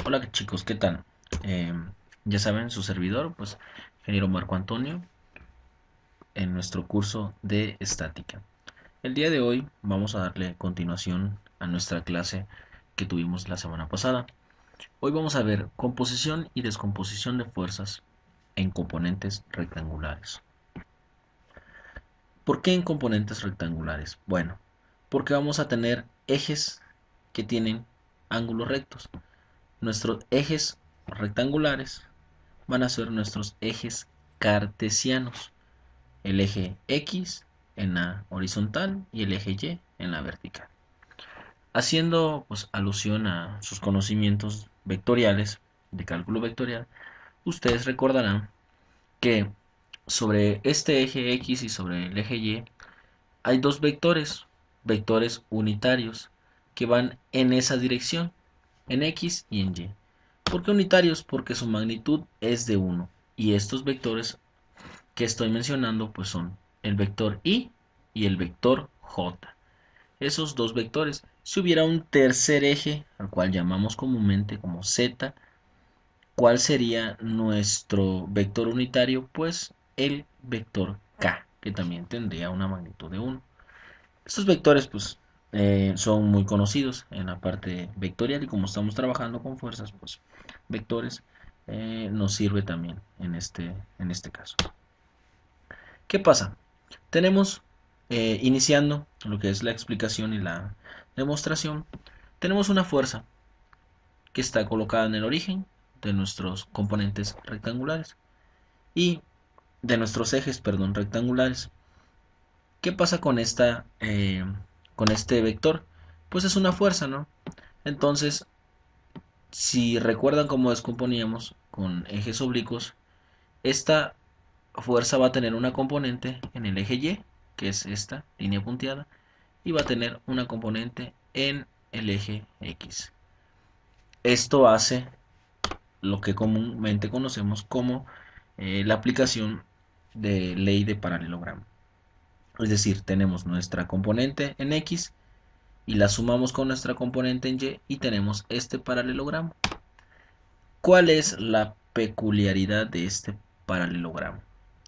Hola chicos, ¿qué tal? Eh, ya saben, su servidor, pues, ingeniero Marco Antonio, en nuestro curso de estática. El día de hoy vamos a darle continuación a nuestra clase que tuvimos la semana pasada. Hoy vamos a ver composición y descomposición de fuerzas en componentes rectangulares. ¿Por qué en componentes rectangulares? Bueno, porque vamos a tener ejes que tienen ángulos rectos. Nuestros ejes rectangulares van a ser nuestros ejes cartesianos. El eje X en la horizontal y el eje Y en la vertical. Haciendo pues alusión a sus conocimientos vectoriales de cálculo vectorial, ustedes recordarán que sobre este eje X y sobre el eje Y hay dos vectores, vectores unitarios, que van en esa dirección, en X y en Y. ¿Por qué unitarios? Porque su magnitud es de 1 y estos vectores que estoy mencionando pues son el vector y el vector j. Esos dos vectores. Si hubiera un tercer eje, al cual llamamos comúnmente como z, ¿cuál sería nuestro vector unitario? Pues el vector k, que también tendría una magnitud de 1. Estos vectores pues son muy conocidos en la parte vectorial y como estamos trabajando con fuerzas, pues vectores nos sirve también en este caso. ¿Qué pasa? Tenemos, iniciando lo que es la explicación y la demostración, tenemos una fuerza que está colocada en el origen de nuestros componentes rectangulares y de nuestros ejes, perdón, rectangulares. ¿Qué pasa con este vector? Pues es una fuerza, ¿no? Entonces, si recuerdan cómo descomponíamos con ejes oblicuos, esta fuerza va a tener una componente en el eje Y, que es esta línea punteada, y va a tener una componente en el eje X. Esto hace lo que comúnmente conocemos como la aplicación de ley de paralelogramo. Es decir, tenemos nuestra componente en X y la sumamos con nuestra componente en Y y tenemos este paralelogramo. ¿Cuál es la peculiaridad de este paralelogramo?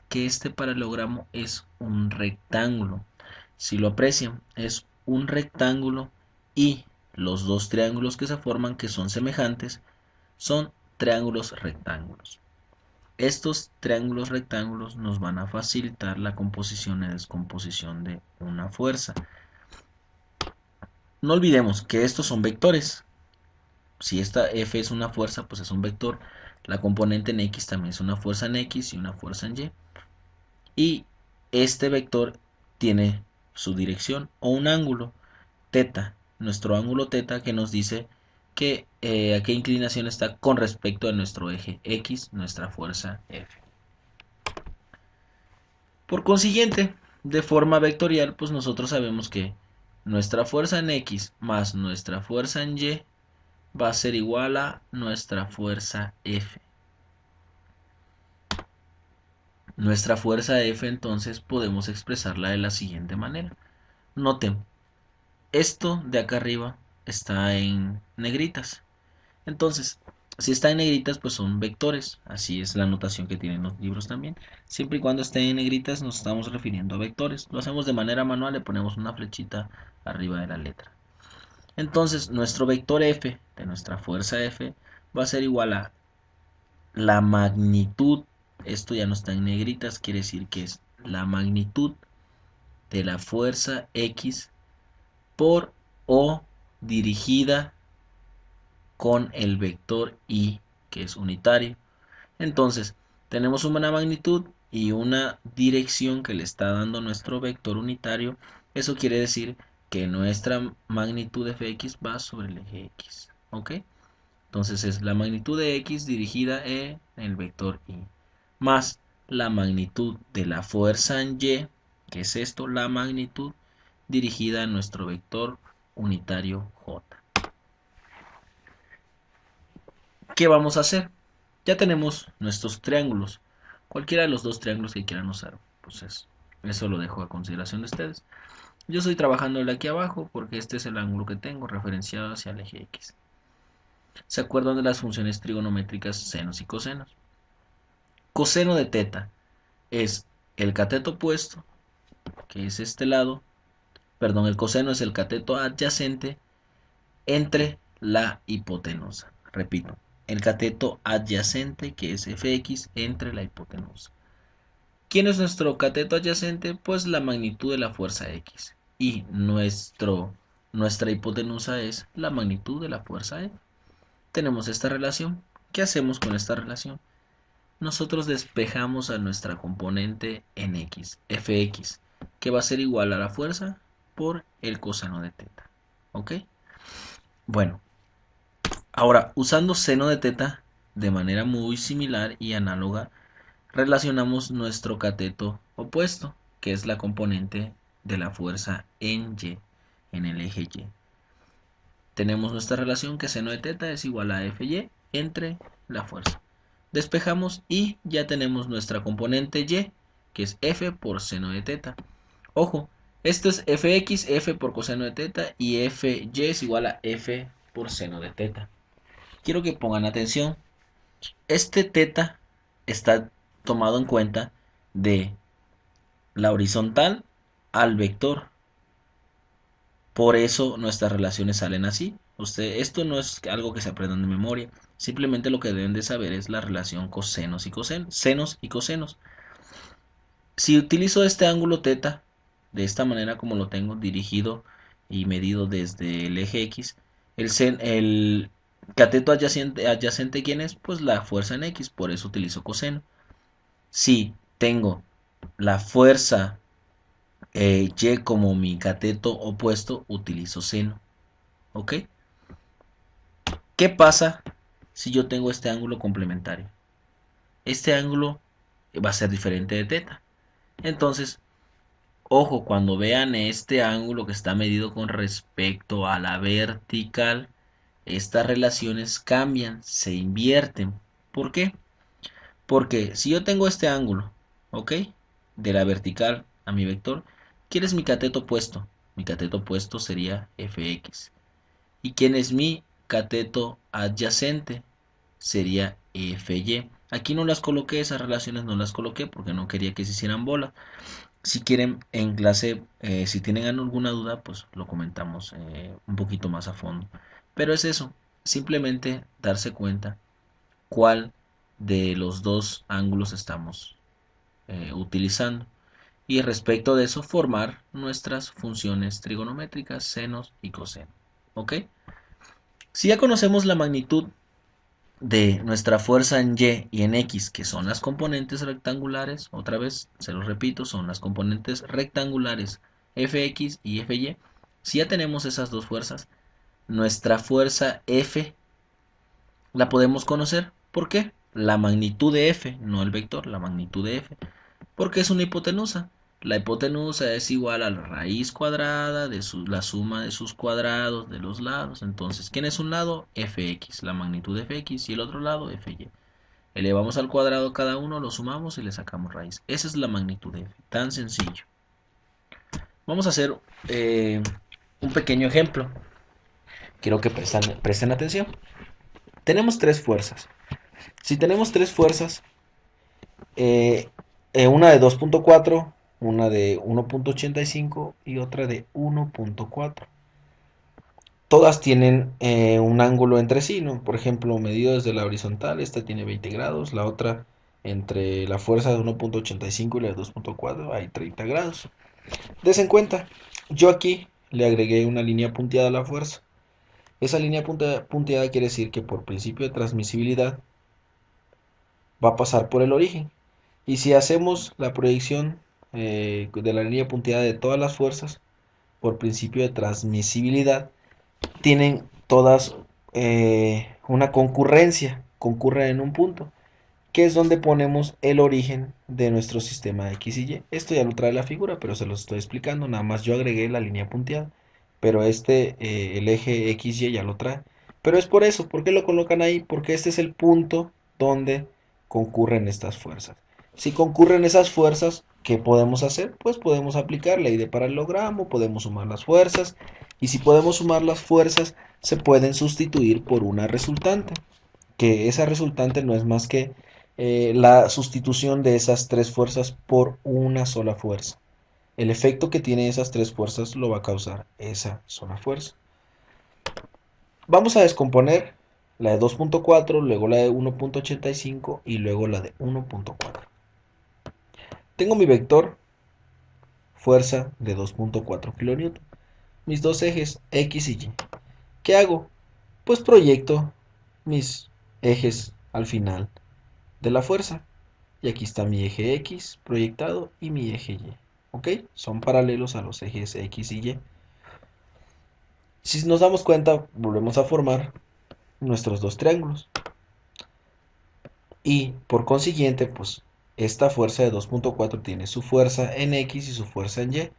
Que este paralelogramo es un rectángulo. Si lo aprecian, es un rectángulo y los dos triángulos que se forman, que son semejantes, son triángulos rectángulos. Estos triángulos rectángulos nos van a facilitar la composición y descomposición de una fuerza. No olvidemos que estos son vectores. Si esta F es una fuerza, pues es un vector. La componente en X también es una fuerza en X y una fuerza en Y. Y este vector tiene su dirección o un ángulo teta, nuestro ángulo teta que nos dice que a qué inclinación está con respecto a nuestro eje X, nuestra fuerza F. Por consiguiente, de forma vectorial, pues nosotros sabemos que nuestra fuerza en X más nuestra fuerza en Y va a ser igual a nuestra fuerza F. Nuestra fuerza F entonces podemos expresarla de la siguiente manera. Noten, esto de acá arriba está en negritas. Entonces, si está en negritas, pues son vectores. Así es la notación que tienen los libros también. Siempre y cuando esté en negritas nos estamos refiriendo a vectores. Lo hacemos de manera manual, le ponemos una flechita arriba de la letra. Entonces, nuestro vector F de nuestra fuerza F va a ser igual a la magnitud. Esto ya no está en negritas, quiere decir que es la magnitud de la fuerza X por O dirigida con el vector Y, que es unitario. Entonces, tenemos una magnitud y una dirección que le está dando nuestro vector unitario. Eso quiere decir que nuestra magnitud de fx va sobre el eje x. ¿Ok? Entonces es la magnitud de x dirigida en el vector y más la magnitud de la fuerza en y, que es esto, la magnitud dirigida a nuestro vector unitario j. ¿Qué vamos a hacer? Ya tenemos nuestros triángulos. Cualquiera de los dos triángulos que quieran usar. Pues eso lo dejo a consideración de ustedes. Yo estoy trabajando el de aquí abajo porque este es el ángulo que tengo referenciado hacia el eje X. ¿Se acuerdan de las funciones trigonométricas senos y cosenos? Coseno de teta es el cateto opuesto, que es este lado, perdón, el coseno es el cateto adyacente entre la hipotenusa. Repito, el cateto adyacente, que es fx, entre la hipotenusa. ¿Quién es nuestro cateto adyacente? Pues la magnitud de la fuerza x. Y nuestra hipotenusa es la magnitud de la fuerza E. Tenemos esta relación. ¿Qué hacemos con esta relación? Nosotros despejamos a nuestra componente en x, fx, que va a ser igual a la fuerza por el coseno de teta. ¿Ok? Bueno, ahora usando seno de teta de manera muy similar y análoga, relacionamos nuestro cateto opuesto, que es la componente de la fuerza en y, en el eje y. Tenemos nuestra relación que seno de teta es igual a fy entre la fuerza. Despejamos y ya tenemos nuestra componente y, que es f por seno de teta. Ojo, esto es fx, f por coseno de teta, y fy es igual a f por seno de teta. Quiero que pongan atención. Este teta está tomado en cuenta de la horizontal al vector. Por eso nuestras relaciones salen así. Esto no es algo que se aprendan de memoria. Simplemente lo que deben de saber es la relación cosenos y cosenos, senos y cosenos. Si utilizo este ángulo teta, de esta manera como lo tengo, dirigido y medido desde el eje X, el cateto adyacente, ¿quién es? Pues la fuerza en X, por eso utilizo coseno. Si tengo la fuerza Y como mi cateto opuesto, utilizo seno. ¿Ok? ¿Qué pasa si yo tengo este ángulo complementario? Este ángulo va a ser diferente de teta. Entonces, ojo, cuando vean este ángulo que está medido con respecto a la vertical, estas relaciones cambian, se invierten. ¿Por qué? Porque si yo tengo este ángulo, ¿ok? De la vertical a mi vector, ¿quién es mi cateto opuesto? Mi cateto opuesto sería fx. ¿Y quién es mi cateto adyacente? Sería fy. Aquí no las coloqué, esas relaciones no las coloqué porque no quería que se hicieran bola. Si quieren en clase, si tienen alguna duda, pues lo comentamos un poquito más a fondo. Pero es eso, simplemente darse cuenta cuál de los dos ángulos estamos utilizando. Y respecto de eso, formar nuestras funciones trigonométricas, senos y cosenos. ¿Ok? Si ya conocemos la magnitud de nuestra fuerza en y en x, que son las componentes rectangulares, otra vez se los repito, son las componentes rectangulares fx y fy. Si ya tenemos esas dos fuerzas, nuestra fuerza F la podemos conocer. ¿Por qué? La magnitud de F, no el vector, la magnitud de F, porque es una hipotenusa. La hipotenusa es igual a la raíz cuadrada de la suma de sus cuadrados de los lados. Entonces, ¿quién es un lado? Fx, la magnitud de Fx, y el otro lado Fy. Elevamos al cuadrado cada uno, lo sumamos y le sacamos raíz. Esa es la magnitud de F, tan sencillo. Vamos a hacer un pequeño ejemplo. Quiero que presten atención. Tenemos tres fuerzas. Si tenemos tres fuerzas, una de 2.4, una de 1.85 y otra de 1.4. Todas tienen un ángulo entre sí, ¿no? Por ejemplo, medido desde la horizontal, esta tiene 20 grados, la otra entre la fuerza de 1.85 y la de 2.4 hay 30 grados. Desen cuenta, yo aquí le agregué una línea punteada a la fuerza. Esa línea punteada quiere decir que por principio de transmisibilidad va a pasar por el origen. Y si hacemos la proyección de la línea punteada de todas las fuerzas, por principio de transmisibilidad, tienen todas una concurrencia, concurren en un punto, que es donde ponemos el origen de nuestro sistema X y Y. Esto ya lo trae la figura, pero se los estoy explicando, nada más yo agregué la línea punteada, pero el eje XY ya lo trae. Pero es por eso, ¿por qué lo colocan ahí? Porque este es el punto donde concurren estas fuerzas. Si concurren esas fuerzas, ¿qué podemos hacer? Pues podemos aplicar ley de paralelogramo, podemos sumar las fuerzas, y si podemos sumar las fuerzas, se pueden sustituir por una resultante, que esa resultante no es más que la sustitución de esas tres fuerzas por una sola fuerza. El efecto que tiene esas tres fuerzas lo va a causar esa sola fuerza. Vamos a descomponer la de 2.4, luego la de 1.85 y luego la de 1.4. Tengo mi vector fuerza de 2.4 kN, mis dos ejes X y Y. ¿Qué hago? Pues proyecto mis ejes al final de la fuerza. Y aquí está mi eje X proyectado y mi eje Y. ¿Ok? Son paralelos a los ejes X y Y. Si nos damos cuenta, volvemos a formar nuestros dos triángulos. Y por consiguiente, pues esta fuerza de 2.4 tiene su fuerza en X y su fuerza en Y.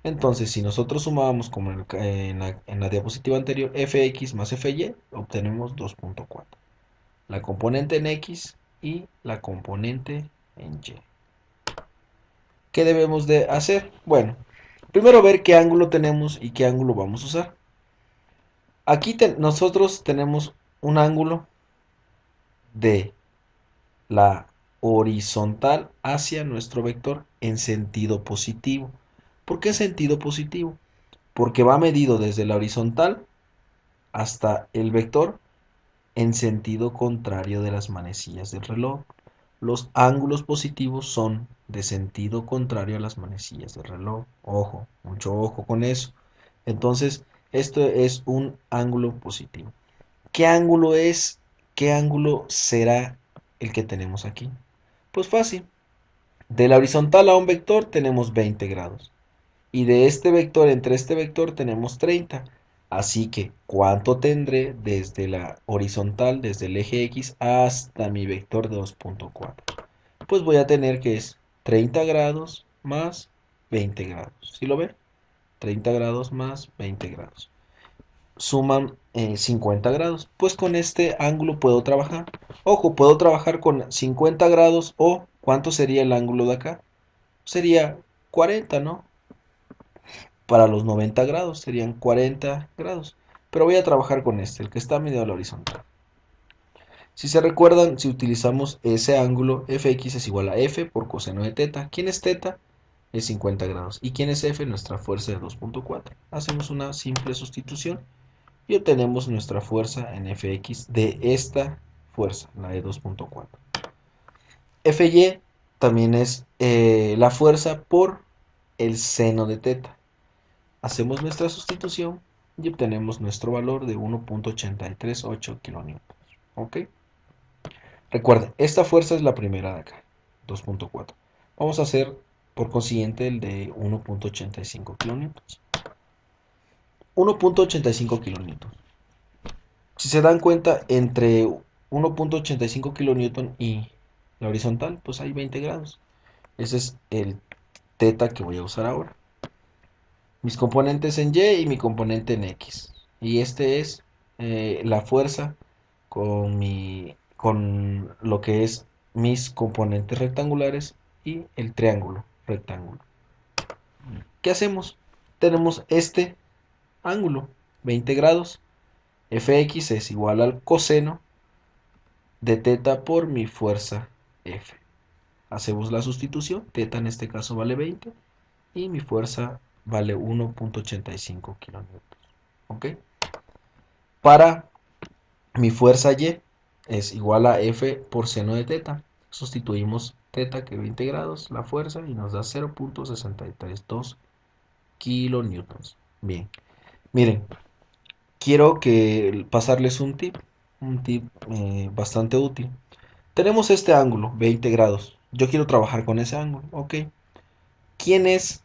Entonces, si nosotros sumábamos como en la diapositiva anterior, Fx más Fy, obtenemos 2.4. La componente en X y la componente en Y. ¿Qué debemos de hacer? Bueno, primero ver qué ángulo tenemos y qué ángulo vamos a usar. Aquí nosotros tenemos un ángulo de la horizontal hacia nuestro vector en sentido positivo. ¿Por qué sentido positivo? Porque va medido desde la horizontal hasta el vector en sentido contrario de las manecillas del reloj. Los ángulos positivos son de sentido contrario a las manecillas del reloj. Ojo, mucho ojo con eso. Entonces, esto es un ángulo positivo. ¿Qué ángulo es? ¿Qué ángulo será el que tenemos aquí? Pues fácil. De la horizontal a un vector tenemos 20 grados. Y de este vector entre este vector tenemos 30. Así que, ¿cuánto tendré desde la horizontal, desde el eje X hasta mi vector de 2.4? Pues voy a tener que es 30 grados más 20 grados. ¿Sí lo ven? 30 grados más 20 grados. Suman 50 grados. Pues con este ángulo puedo trabajar. Ojo, puedo trabajar con 50 grados o ¿cuánto sería el ángulo de acá? Sería 40, ¿no? Para los 90 grados serían 40 grados. Pero voy a trabajar con este, el que está medio a la horizontal. Si se recuerdan, si utilizamos ese ángulo, Fx es igual a F por coseno de teta. ¿Quién es teta? Es 50 grados. ¿Y quién es F? Nuestra fuerza de 2.4. Hacemos una simple sustitución y obtenemos nuestra fuerza en Fx de esta fuerza, la de 2.4. Fy también es la fuerza por el seno de teta. Hacemos nuestra sustitución y obtenemos nuestro valor de 1.838 kN. ¿Ok? Recuerden, esta fuerza es la primera de acá, 2.4. Vamos a hacer por consiguiente el de 1.85 kN. 1.85 kN. Si se dan cuenta, entre 1.85 kN y la horizontal, pues hay 20 grados. Ese es el teta que voy a usar ahora. Mis componentes en Y y mi componente en X. Y este es la fuerza con lo que es mis componentes rectangulares y el triángulo rectángulo. ¿Qué hacemos? Tenemos este ángulo, 20 grados. Fx es igual al coseno de teta por mi fuerza F. Hacemos la sustitución, teta en este caso vale 20 y mi fuerza vale 1.85 kN. ¿Ok? Para mi fuerza Y es igual a F por seno de teta. Sustituimos teta que 20 grados, la fuerza, y nos da 0.632 kilonewtons. Bien, miren, quiero pasarles un tip bastante útil. Tenemos este ángulo, 20 grados. Yo quiero trabajar con ese ángulo, ¿ok? ¿Quién es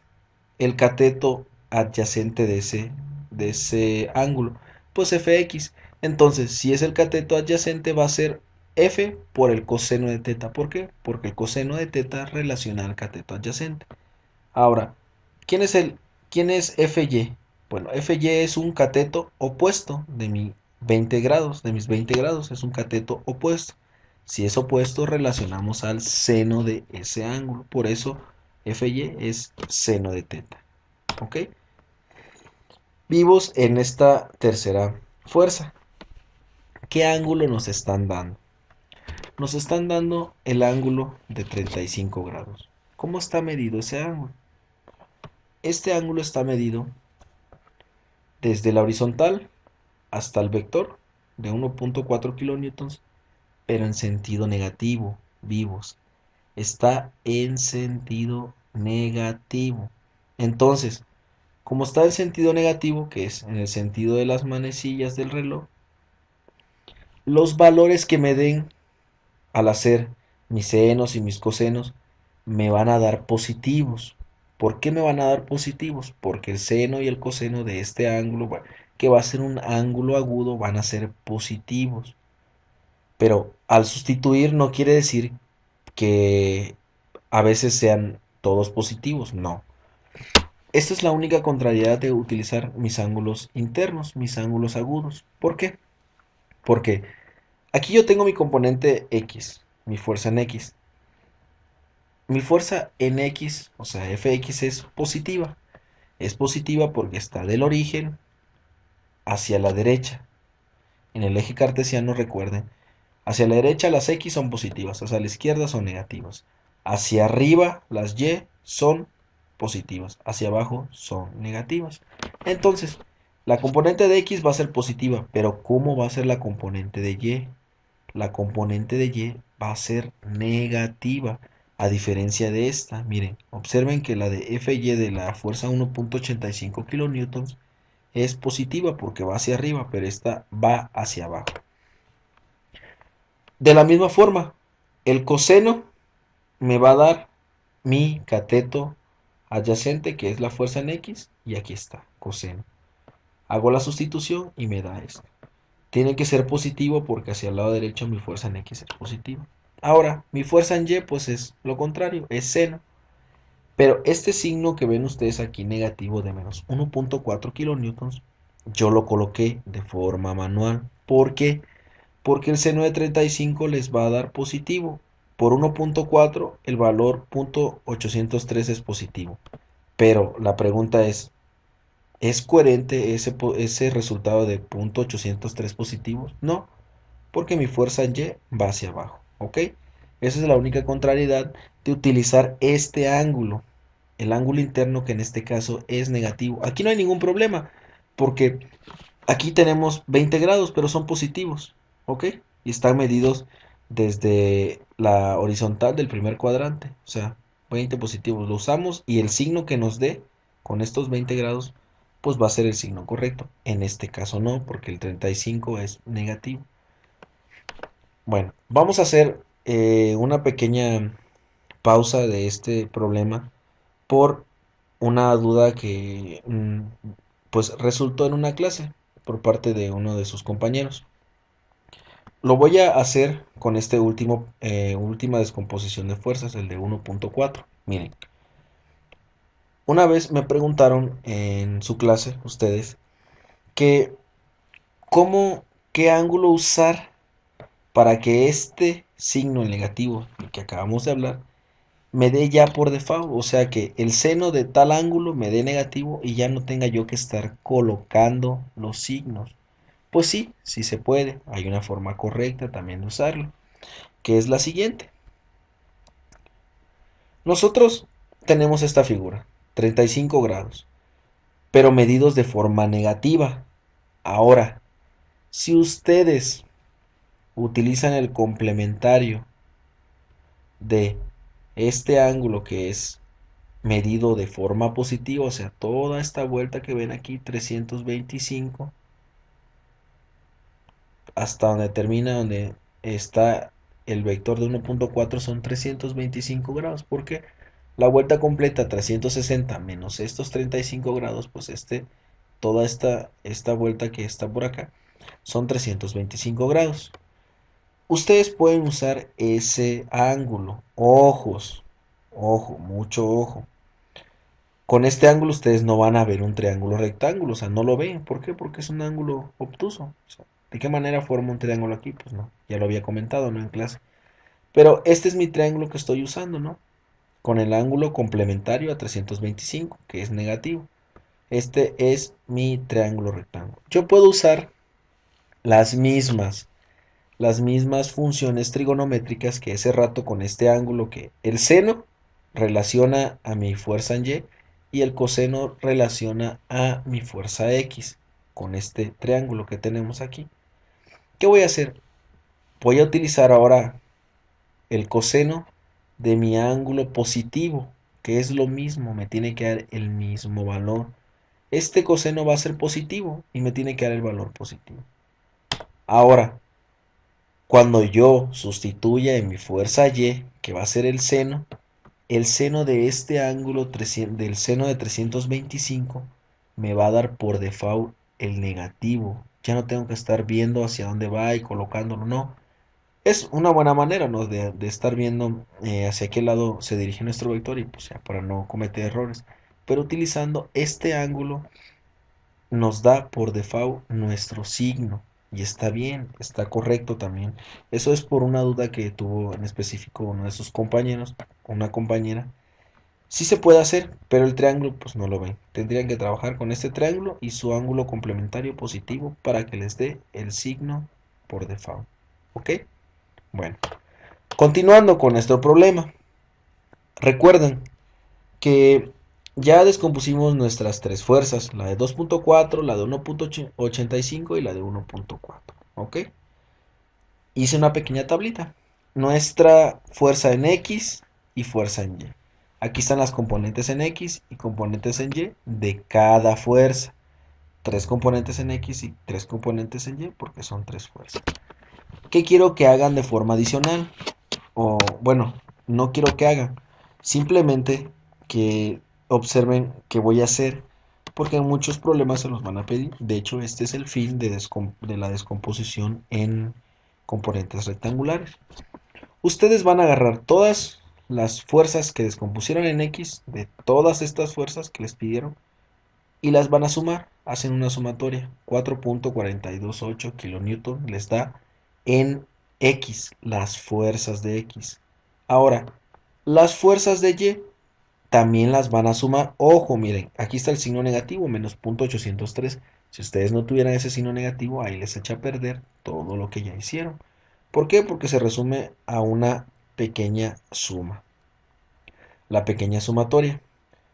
el cateto adyacente de ese ángulo? Pues Fx. Entonces, si es el cateto adyacente, va a ser F por el coseno de teta. ¿Por qué? Porque el coseno de teta relaciona al cateto adyacente. Ahora, ¿quién es quién es Fy? Bueno, Fy es un cateto opuesto de mis 20 grados. Es un cateto opuesto. Si es opuesto, relacionamos al seno de ese ángulo. Por eso FY es seno de teta. ¿Ok? Vivos en esta tercera fuerza. ¿Qué ángulo nos están dando? Nos están dando el ángulo de 35 grados. ¿Cómo está medido ese ángulo? Este ángulo está medido desde la horizontal hasta el vector de 1.4 kilonewtons, pero en sentido negativo, vivos. Está en sentido negativo. Entonces, como está en sentido negativo, que es en el sentido de las manecillas del reloj, los valores que me den al hacer mis senos y mis cosenos me van a dar positivos. ¿Por qué me van a dar positivos? Porque el seno y el coseno de este ángulo, que va a ser un ángulo agudo, van a ser positivos. Pero al sustituir no quiere decir que a veces sean todos positivos, no. Esta es la única contrariedad de utilizar mis ángulos internos, mis ángulos agudos. ¿Por qué? Porque aquí yo tengo mi componente X, mi fuerza en X. Mi fuerza en X, o sea, Fx es positiva. Es positiva porque está del origen hacia la derecha. En el eje cartesiano, recuerden, hacia la derecha las X son positivas, hacia la izquierda son negativas. Hacia arriba las Y son positivas, hacia abajo son negativas. Entonces, la componente de X va a ser positiva, pero ¿cómo va a ser la componente de Y? La componente de Y va a ser negativa, a diferencia de esta. Miren, observen que la de Fy de la fuerza 1.85 kilonewtons es positiva porque va hacia arriba, pero esta va hacia abajo. De la misma forma, el coseno me va a dar mi cateto adyacente, que es la fuerza en X, y aquí está, coseno. Hago la sustitución y me da esto. Tiene que ser positivo porque hacia el lado derecho mi fuerza en X es positiva. Ahora, mi fuerza en Y pues es lo contrario, es seno. Pero este signo que ven ustedes aquí negativo de menos 1.4 kilonewtons, yo lo coloqué de forma manual. ¿Por qué? Porque el seno de 35 les va a dar positivo. Por 1.4 el valor .803 es positivo. Pero la pregunta ¿es coherente ese resultado de .803 positivos? No, porque mi fuerza en Y va hacia abajo, ¿ok? Esa es la única contrariedad de utilizar este ángulo, el ángulo interno que en este caso es negativo. Aquí no hay ningún problema, porque aquí tenemos 20 grados, pero son positivos, ¿ok? Y están medidos desde la horizontal del primer cuadrante, o sea, 20 positivos. Lo usamos y el signo que nos dé con estos 20 grados, pues va a ser el signo correcto. En este caso no, porque el 35 es negativo. Bueno, vamos a hacer una pequeña pausa de este problema por una duda que pues resultó en una clase por parte de uno de sus compañeros. Lo voy a hacer con este última descomposición de fuerzas, el de 1.4. Miren, una vez me preguntaron en su clase, ustedes, que qué ángulo usar para que este signo negativo del que acabamos de hablar me dé ya por default, o sea que el seno de tal ángulo me dé negativo y ya no tenga yo que estar colocando los signos. Pues sí, sí se puede, hay una forma correcta también de usarlo, que es la siguiente. Nosotros tenemos esta figura, 35 grados, pero medidos de forma negativa. Ahora, si ustedes utilizan el complementario de este ángulo que es medido de forma positiva, o sea, toda esta vuelta que ven aquí, 325, hasta donde termina, donde está el vector de 1.4 son 325 grados, porque la vuelta completa 360 menos estos 35 grados, pues toda esta vuelta que está por acá son 325 grados. Ustedes pueden usar ese ángulo, ojos, ojo, mucho ojo. Con este ángulo ustedes no van a ver un triángulo rectángulo, o sea, no lo ven. ¿Por qué? Porque es un ángulo obtuso. O sea, ¿de qué manera forma un triángulo aquí? Pues no, ya lo había comentado, ¿no? En clase. Pero este es mi triángulo que estoy usando, ¿no? Con el ángulo complementario a 325, que es negativo. Este es mi triángulo rectángulo. Yo puedo usar las mismas funciones trigonométricas que ese rato con este ángulo, que el seno relaciona a mi fuerza en Y y el coseno relaciona a mi fuerza X con este triángulo que tenemos aquí. ¿Qué voy a hacer? Voy a utilizar ahora el coseno de mi ángulo positivo, que es lo mismo, me tiene que dar el mismo valor. Este coseno va a ser positivo y me tiene que dar el valor positivo. Ahora, cuando yo sustituya en mi fuerza Y, que va a ser el seno de este ángulo del seno de 325 me va a dar por default el negativo. Ya no tengo que estar viendo hacia dónde va y colocándolo, no. Es una buena manera, ¿no? de estar viendo hacia qué lado se dirige nuestro vector y pues ya para no cometer errores. Pero utilizando este ángulo nos da por default nuestro signo. Y está bien, está correcto también. Eso es por una duda que tuvo en específico uno de sus compañeros, una compañera. Sí se puede hacer, pero el triángulo pues no lo ven. Tendrían que trabajar con este triángulo y su ángulo complementario positivo para que les dé el signo por default. ¿Ok? Bueno, continuando con nuestro problema. Recuerden que ya descompusimos nuestras tres fuerzas, la de 2.4, la de 1.85 y la de 1.4. ¿Ok? Hice una pequeña tablita. Nuestra fuerza en X y fuerza en Y. Aquí están las componentes en X y componentes en Y de cada fuerza. Tres componentes en X y tres componentes en Y porque son tres fuerzas. ¿Qué quiero que hagan de forma adicional? O bueno, no quiero que hagan. Simplemente que observen qué voy a hacer porque muchos problemas se los van a pedir. De hecho, este es el fin de la descomposición en componentes rectangulares. Ustedes van a agarrar todas las fuerzas que descompusieron en X, de todas estas fuerzas que les pidieron, y las van a sumar. Hacen una sumatoria. 4.428 kilonewton les da en X, las fuerzas de X. Ahora, las fuerzas de Y también las van a sumar. Ojo, miren, aquí está el signo negativo, menos 0.803. Si ustedes no tuvieran ese signo negativo, ahí les echa a perder todo lo que ya hicieron. ¿Por qué? Porque se resume a una pequeña suma. La pequeña sumatoria.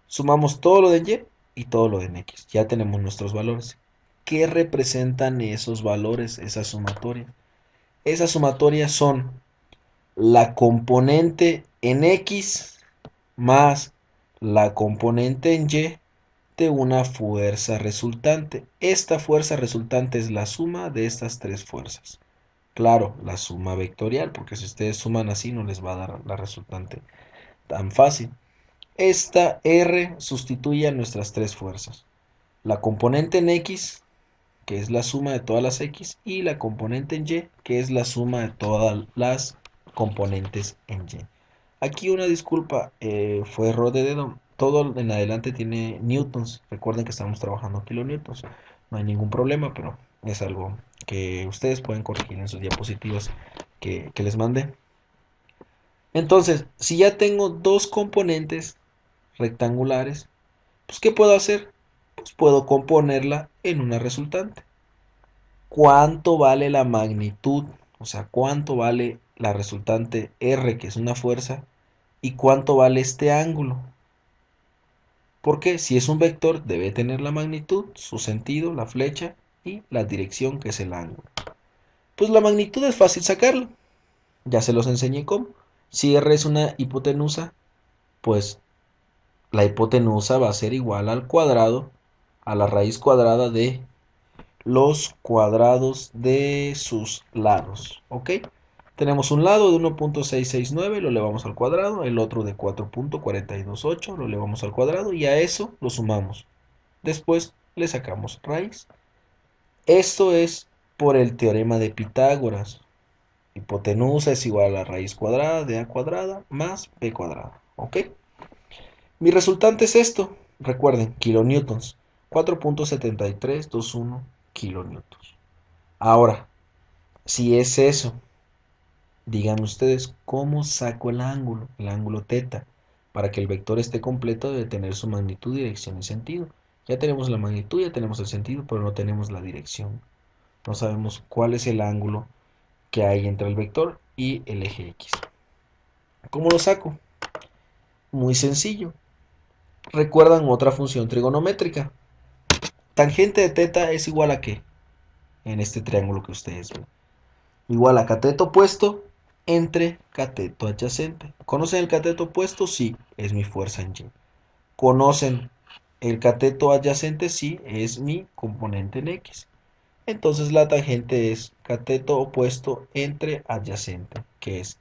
Sumamos todo lo de Y y todo lo de X. Ya tenemos nuestros valores. ¿Qué representan esos valores, esas sumatorias? Esas sumatorias son la componente en X más la componente en Y de una fuerza resultante. Esta fuerza resultante es la suma de estas tres fuerzas. Claro, la suma vectorial, porque si ustedes suman así no les va a dar la resultante tan fácil. Esta R sustituye a nuestras tres fuerzas. La componente en X, que es la suma de todas las X, y la componente en Y, que es la suma de todas las componentes en Y. Aquí una disculpa, fue error de dedo. Todo en adelante tiene newtons. Recuerden que estamos trabajando kilonewtons. No hay ningún problema, pero es algo que ustedes pueden corregir en sus diapositivas que les mandé. Entonces, si ya tengo dos componentes rectangulares, pues ¿qué puedo hacer? Pues puedo componerla en una resultante. ¿Cuánto vale la magnitud? O sea, ¿cuánto vale la resultante R, que es una fuerza? ¿Y cuánto vale este ángulo? Porque si es un vector, debe tener la magnitud, su sentido, la flecha y la dirección, que es el ángulo. Pues la magnitud es fácil sacarla. Ya se los enseñé cómo. Si R es una hipotenusa, pues la hipotenusa va a ser igual al cuadrado, a la raíz cuadrada de los cuadrados de sus lados. ¿Ok? Tenemos un lado de 1.669, lo elevamos al cuadrado, el otro de 4.428, lo elevamos al cuadrado y a eso lo sumamos. Después le sacamos raíz. Esto es por el teorema de Pitágoras. Hipotenusa es igual a la raíz cuadrada de a cuadrada más b cuadrada. ¿Ok? Mi resultante es esto. Recuerden, kilonewtons. 4.7321 kilonewtons. Ahora, si es eso, Díganme ustedes cómo saco el ángulo teta. Para que el vector esté completo debe tener su magnitud, dirección y sentido. Ya tenemos la magnitud, ya tenemos el sentido, pero no tenemos la dirección. No sabemos cuál es el ángulo que hay entre el vector y el eje X. ¿Cómo lo saco? Muy sencillo. ¿Recuerdan otra función trigonométrica? Tangente de teta es igual a ¿qué? En este triángulo que ustedes ven. Igual a cateto opuesto entre cateto adyacente. ¿Conocen el cateto opuesto? Sí, es mi fuerza en Y. ¿Conocen el cateto adyacente? Sí, es mi componente en X. Entonces la tangente es cateto opuesto entre adyacente, que es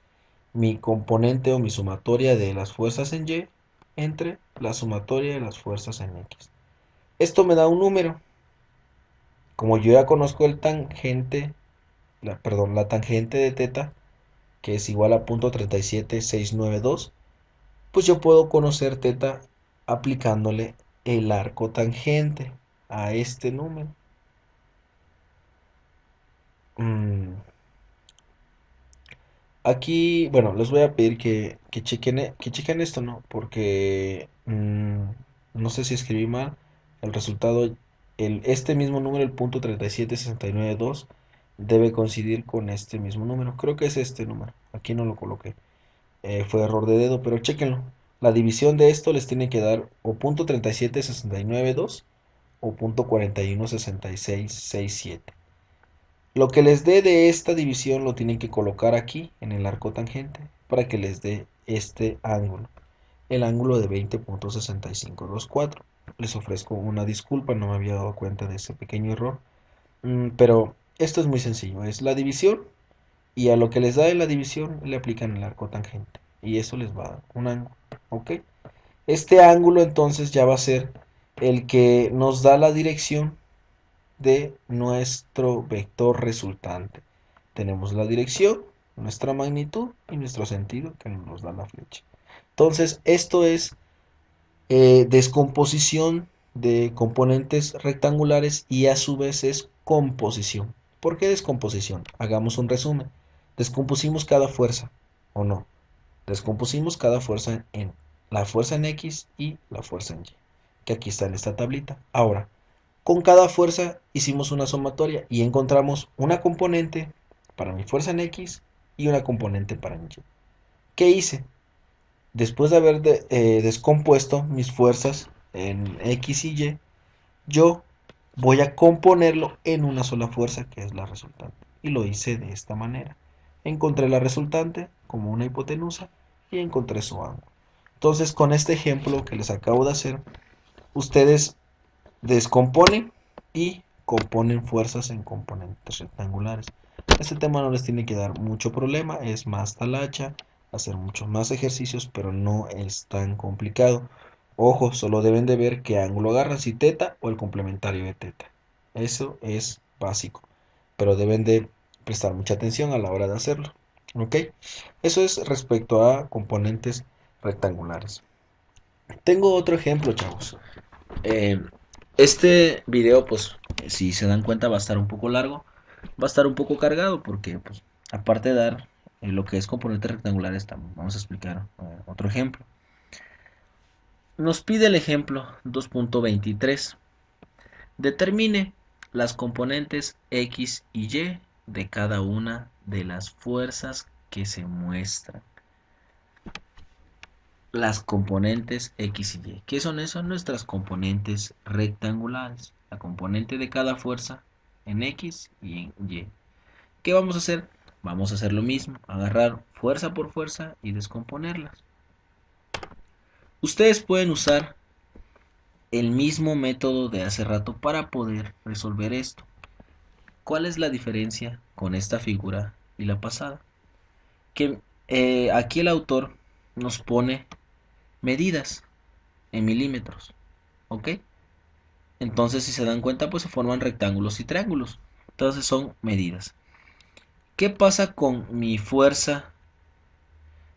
mi componente o mi sumatoria de las fuerzas en Y entre la sumatoria de las fuerzas en X. Esto me da un número. Como yo ya conozco el tangente, la tangente de teta, que es igual a 0.37692, pues yo puedo conocer teta aplicándole el arco tangente a este número. Mm, Aquí, bueno, les voy a pedir que chequen esto, ¿no? Porque no sé si escribí mal. El resultado, este mismo número, el punto 37692, debe coincidir con este mismo número. Creo que es este número. Aquí no lo coloqué. Fue error de dedo, pero chequenlo. La división de esto les tiene que dar o punto 37692 o punto 416667. Lo que les dé de esta división lo tienen que colocar aquí en el arco tangente para que les dé este ángulo, el ángulo de 20.6524. Les ofrezco una disculpa, no me había dado cuenta de ese pequeño error, pero esto es muy sencillo, es la división y a lo que les da de la división le aplican el arco tangente y eso les va a dar un ángulo, ¿ok? Este ángulo entonces ya va a ser el que nos da la dirección de nuestro vector resultante. Tenemos la dirección, nuestra magnitud y nuestro sentido que nos da la flecha. Entonces, esto es descomposición de componentes rectangulares y a su vez es composición. ¿Por qué descomposición? Hagamos un resumen. Descompusimos cada fuerza, ¿o no? Descompusimos cada fuerza en la fuerza en X y la fuerza en Y, que aquí está en esta tablita. Ahora, con cada fuerza hicimos una sumatoria y encontramos una componente para mi fuerza en X y una componente para mi Y. ¿Qué hice? Después de haber descompuesto mis fuerzas en X y Y, yo voy a componerlo en una sola fuerza que es la resultante. Y lo hice de esta manera. Encontré la resultante como una hipotenusa y encontré su ángulo. Entonces, con este ejemplo que les acabo de hacer, ustedes descomponen y componen fuerzas en componentes rectangulares. Este tema no les tiene que dar mucho problema, es más talacha, hacer muchos más ejercicios, pero no es tan complicado. Ojo, solo deben de ver qué ángulo agarran, si teta o el complementario de teta. Eso es básico, pero deben de prestar mucha atención a la hora de hacerlo. ¿Ok? Eso es respecto a componentes rectangulares. Tengo otro ejemplo, chavos. Eh, este video, pues, si se dan cuenta, va a estar un poco largo, va a estar un poco cargado, porque, pues, aparte de dar lo que es componentes rectangulares, vamos a explicar otro ejemplo. Nos pide el ejemplo 2.23. Determine las componentes X y Y de cada una de las fuerzas que se muestran. Las componentes X y Y. ¿Qué son esas? Nuestras componentes rectangulares. La componente de cada fuerza en X y en Y. ¿Qué vamos a hacer? Vamos a hacer lo mismo, agarrar fuerza por fuerza y descomponerlas. Ustedes pueden usar el mismo método de hace rato para poder resolver esto. ¿Cuál es la diferencia con esta figura y la pasada? Que aquí el autor nos pone medidas en milímetros, ¿ok? Entonces, si se dan cuenta, pues se forman rectángulos y triángulos. Entonces son medidas. ¿Qué pasa con mi fuerza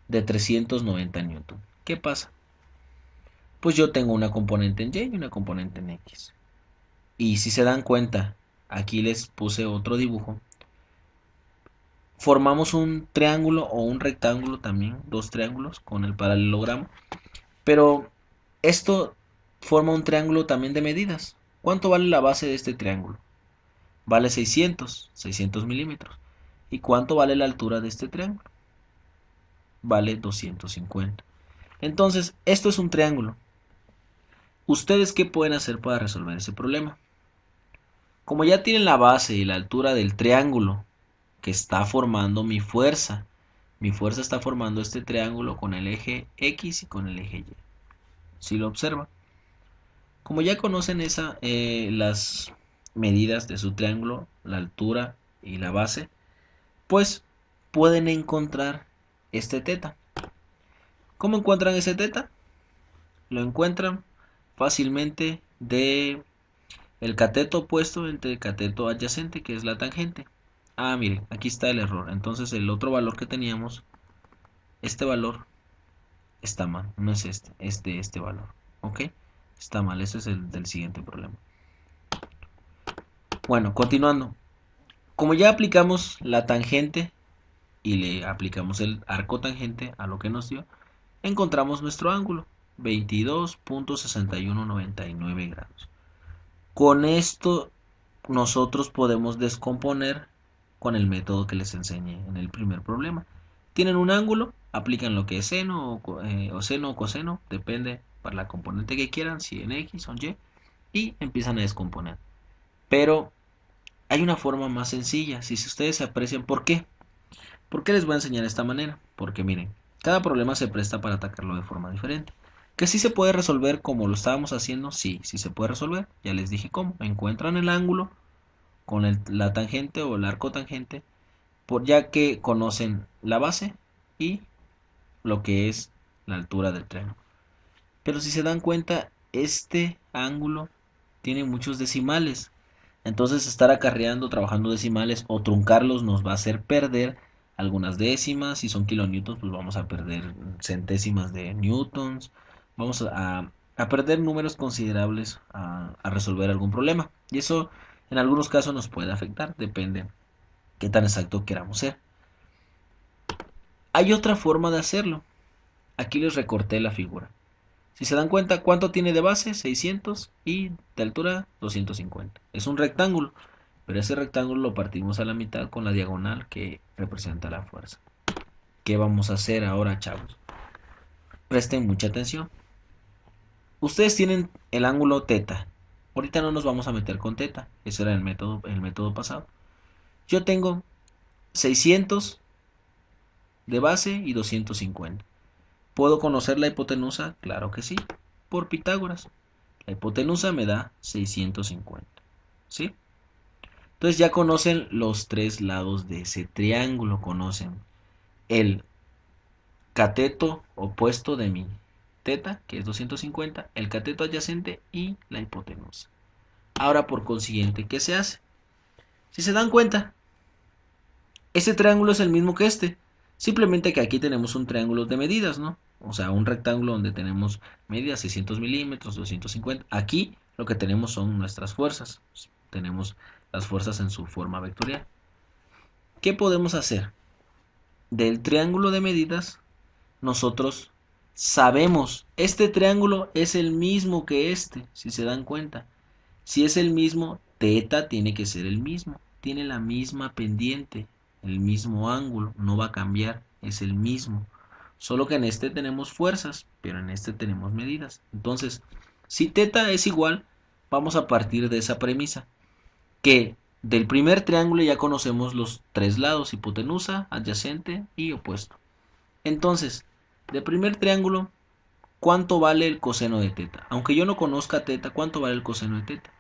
de 390 newton? ¿Qué pasa? Pues yo tengo una componente en Y y una componente en X. Y si se dan cuenta, aquí les puse otro dibujo. formamos un triángulo o un rectángulo también, dos triángulos con el paralelogramo. Pero esto forma un triángulo también de medidas. ¿Cuánto vale la base de este triángulo? Vale 600 milímetros. ¿Y cuánto vale la altura de este triángulo? Vale 250. Entonces, esto es un triángulo. ¿Ustedes qué pueden hacer para resolver ese problema? Como ya tienen la base y la altura del triángulo que está formando mi fuerza está formando este triángulo con el eje X y con el eje Y. Si lo observan. Como ya conocen las medidas de su triángulo, la altura y la base, pues pueden encontrar este teta. ¿Cómo encuentran ese teta? Lo encuentran fácilmente de el cateto opuesto entre el cateto adyacente, que es la tangente. Ah, miren, aquí está el error. Entonces el otro valor que teníamos, este valor está mal, no es este, es de este valor. ¿Ok? Está mal, ese es el del siguiente problema. Bueno, continuando. Como ya aplicamos la tangente y le aplicamos el arco tangente a lo que nos dio, encontramos nuestro ángulo, 22.6199 grados. Con esto nosotros podemos descomponer con el método que les enseñé en el primer problema. Tienen un ángulo, aplican lo que es seno o coseno, depende para la componente que quieran, si en X o en Y, y empiezan a descomponer. Pero hay una forma más sencilla, si ustedes se aprecian, ¿por qué? ¿Por qué les voy a enseñar de esta manera? Porque miren, cada problema se presta para atacarlo de forma diferente. ¿Que sí se puede resolver como lo estábamos haciendo? Sí, sí se puede resolver. Ya les dije cómo. Encuentran el ángulo con la tangente o el arco tangente, ya que conocen la base y lo que es la altura del triángulo. Pero si se dan cuenta, este ángulo tiene muchos decimales. Entonces estar acarreando, trabajando decimales o truncarlos nos va a hacer perder algunas décimas. Si son kilonewtons, pues vamos a perder centésimas de newtons. Vamos a perder números considerables a resolver algún problema. Y eso en algunos casos nos puede afectar, depende qué tan exacto queramos ser. Hay otra forma de hacerlo. Aquí les recorté la figura. Si se dan cuenta, ¿cuánto tiene de base? 600 y de altura 250. Es un rectángulo, pero ese rectángulo lo partimos a la mitad con la diagonal que representa la fuerza. ¿Qué vamos a hacer ahora, chavos? Presten mucha atención. Ustedes tienen el ángulo teta. Ahorita no nos vamos a meter con teta. Ese era el método pasado. Yo tengo 600 de base y 250. ¿Puedo conocer la hipotenusa? Claro que sí, por Pitágoras. La hipotenusa me da 650. ¿Sí? Entonces ya conocen los tres lados de ese triángulo. Conocen el cateto opuesto de mi teta, que es 250, el cateto adyacente y la hipotenusa. Ahora, por consiguiente, ¿qué se hace? Si se dan cuenta, este triángulo es el mismo que este. Simplemente que aquí tenemos un triángulo de medidas, ¿no? O sea, un rectángulo donde tenemos medidas 600 milímetros, 250. Aquí lo que tenemos son nuestras fuerzas. Tenemos las fuerzas en su forma vectorial. ¿Qué podemos hacer? Del triángulo de medidas, nosotros sabemos, este triángulo es el mismo que este, si se dan cuenta. Si es el mismo, teta tiene que ser el mismo. Tiene la misma pendiente, el mismo ángulo, no va a cambiar, es el mismo. Solo que en este tenemos fuerzas, pero en este tenemos medidas. Entonces, si teta es igual, vamos a partir de esa premisa, que del primer triángulo ya conocemos los tres lados, hipotenusa, adyacente y opuesto. Entonces, del primer triángulo, ¿cuánto vale el coseno de teta? Aunque yo no conozca teta, ¿cuánto vale el coseno de teta?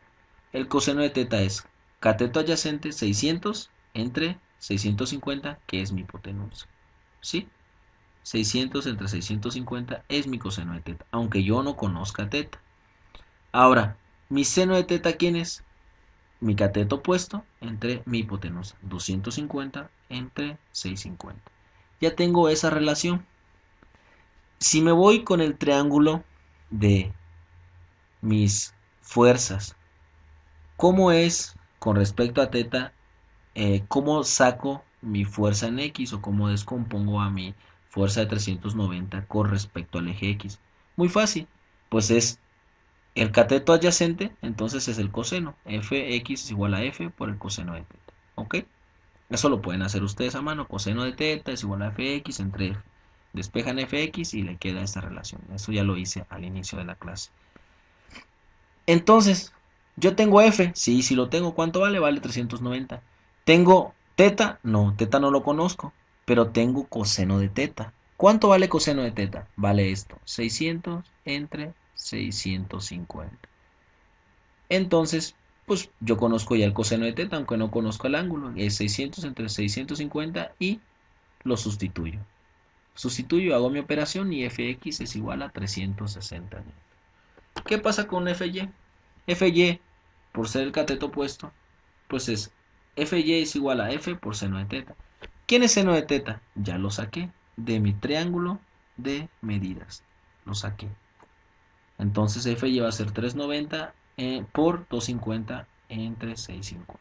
El coseno de teta es cateto adyacente 600 entre 650, que es mi hipotenusa. ¿Sí? 600 entre 650 es mi coseno de teta, aunque yo no conozca teta. Ahora, mi seno de teta, ¿quién es? Mi cateto opuesto entre mi hipotenusa. 250 entre 650. Ya tengo esa relación. Si me voy con el triángulo de mis fuerzas, ¿cómo es con respecto a teta? ¿Cómo saco mi fuerza en X o cómo descompongo a mi fuerza de 390 con respecto al eje X. Muy fácil, pues es el cateto adyacente, entonces es el coseno. Fx es igual a F por el coseno de teta. ¿Ok? Eso lo pueden hacer ustedes a mano. Coseno de teta es igual a Fx entre F. Despejan Fx y le queda esta relación. Eso ya lo hice al inicio de la clase. Entonces, yo tengo F. Sí, sí lo tengo. ¿Cuánto vale? Vale 390. ¿Tengo teta? No, teta no lo conozco. Pero tengo coseno de teta. ¿Cuánto vale coseno de teta? Vale esto. 600 entre 650. Entonces, pues yo conozco ya el coseno de teta, aunque no conozco el ángulo. Es 600 entre 650 y lo sustituyo. Sustituyo, hago mi operación y Fx es igual a 360. ¿Qué pasa con Fy? Fy, por ser el cateto opuesto, pues es Fy es igual a F por seno de teta. ¿Quién es seno de teta? Ya lo saqué de mi triángulo de medidas. Lo saqué. Entonces Fy va a ser 390 por 250 entre 650.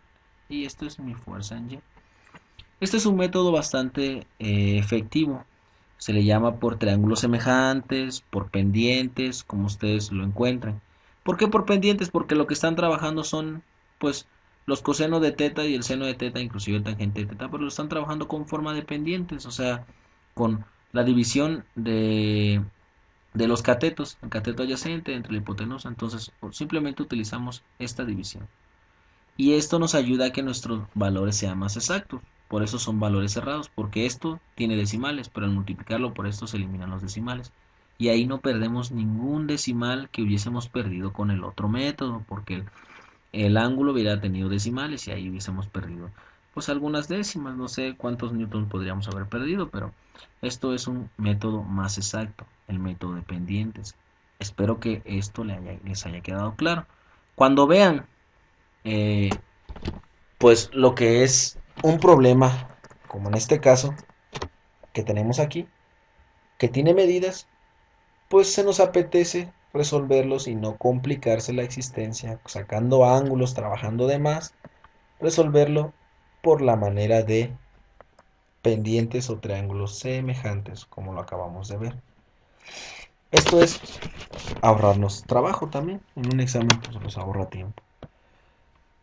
Y esto es mi fuerza en Y. Este es un método bastante efectivo. Se le llama por triángulos semejantes, por pendientes, como ustedes lo encuentren. ¿Por qué por pendientes? Porque lo que están trabajando son, pues, los cosenos de teta y el seno de teta, inclusive el tangente de teta, pero lo están trabajando con forma de pendientes, o sea, con la división de los catetos, el cateto adyacente entre la hipotenusa. Entonces, simplemente utilizamos esta división. Y esto nos ayuda a que nuestros valores sean más exactos. Por eso son valores cerrados, porque esto tiene decimales, pero al multiplicarlo por esto se eliminan los decimales. Y ahí no perdemos ningún decimal que hubiésemos perdido con el otro método, porque el ángulo hubiera tenido decimales y ahí hubiésemos perdido pues algunas décimas, no sé cuántos newtons podríamos haber perdido, pero esto es un método más exacto, el método de pendientes. Espero que esto les haya quedado claro. Cuando vean eh, Pues lo que es un problema, como en este caso que tenemos aquí, que tiene medidas, pues se nos apetece resolverlos y no complicarse la existencia, sacando ángulos, trabajando de más, resolverlo por la manera de pendientes o triángulos semejantes, como lo acabamos de ver. Esto es ahorrarnos trabajo también. En un examen pues nos ahorra tiempo.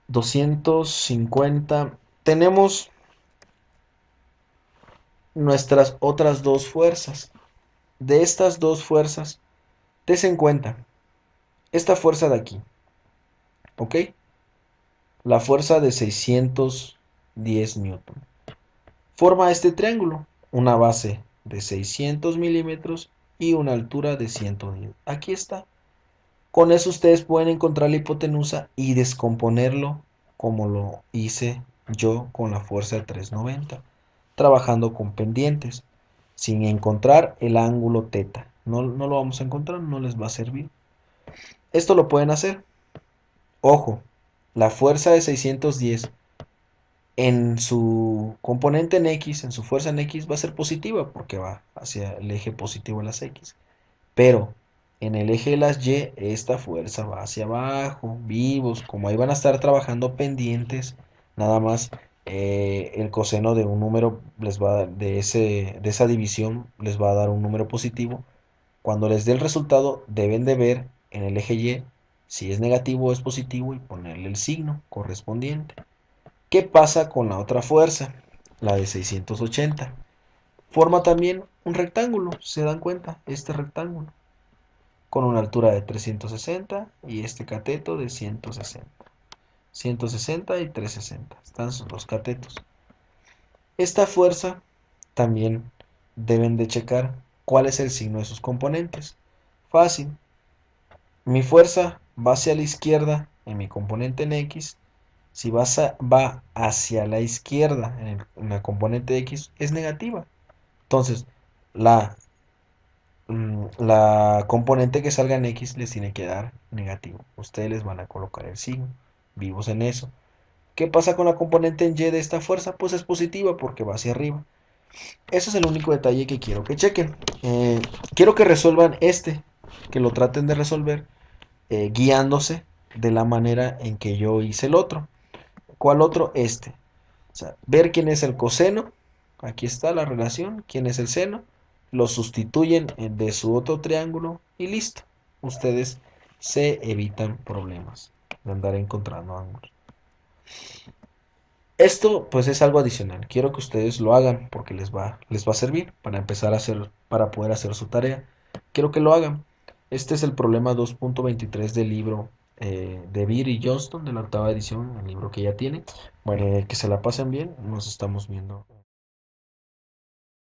250. Tenemos nuestras otras dos fuerzas. De estas dos fuerzas, des en cuenta esta fuerza de aquí, ¿ok? La fuerza de 610 newton. Forma este triángulo, una base de 600 milímetros y una altura de 110. Aquí está. Con eso ustedes pueden encontrar la hipotenusa y descomponerlo como lo hice yo con la fuerza de 390, trabajando con pendientes, sin encontrar el ángulo teta. No, no lo vamos a encontrar, no les va a servir. Esto lo pueden hacer. Ojo, la fuerza de 610 en su componente en X, en su fuerza en X, va a ser positiva porque va hacia el eje positivo de las X. Pero en el eje de las Y, esta fuerza va hacia abajo, vivos, como ahí van a estar trabajando pendientes, nada más el coseno de un número les va a dar, de esa división les va a dar un número positivo. Cuando les dé el resultado, deben de ver en el eje Y si es negativo o es positivo y ponerle el signo correspondiente. ¿Qué pasa con la otra fuerza? La de 680. Forma también un rectángulo, ¿se dan cuenta? Este rectángulo con una altura de 360 y este cateto de 160. 160 y 360. Están los catetos. Esta fuerza también deben de checar cuál es el signo de sus componentes. Fácil. Mi fuerza va hacia la izquierda en mi componente en X. Si va hacia la izquierda en la componente de X, es negativa. Entonces, la la componente que salga en X les tiene que dar negativo. Ustedes les van a colocar el signo. Vivos en eso. ¿Qué pasa con la componente en Y de esta fuerza? Pues es positiva porque va hacia arriba. Eso es el único detalle que quiero que chequen. Quiero que resuelvan este, que lo traten de resolver guiándose de la manera en que yo hice el otro. ¿Cuál otro? Este. O sea, ver quién es el coseno, aquí está la relación, quién es el seno, lo sustituyen de su otro triángulo y listo. Ustedes se evitan problemas de andar encontrando ángulos. Esto pues es algo adicional. Quiero que ustedes lo hagan porque les va a servir para empezar a hacer, para poder hacer su tarea. Quiero que lo hagan. Este es el problema 2.23 del libro de Beer y Johnston de la octava edición, el libro que ya tienen. Bueno, que se la pasen bien. Nos estamos viendo.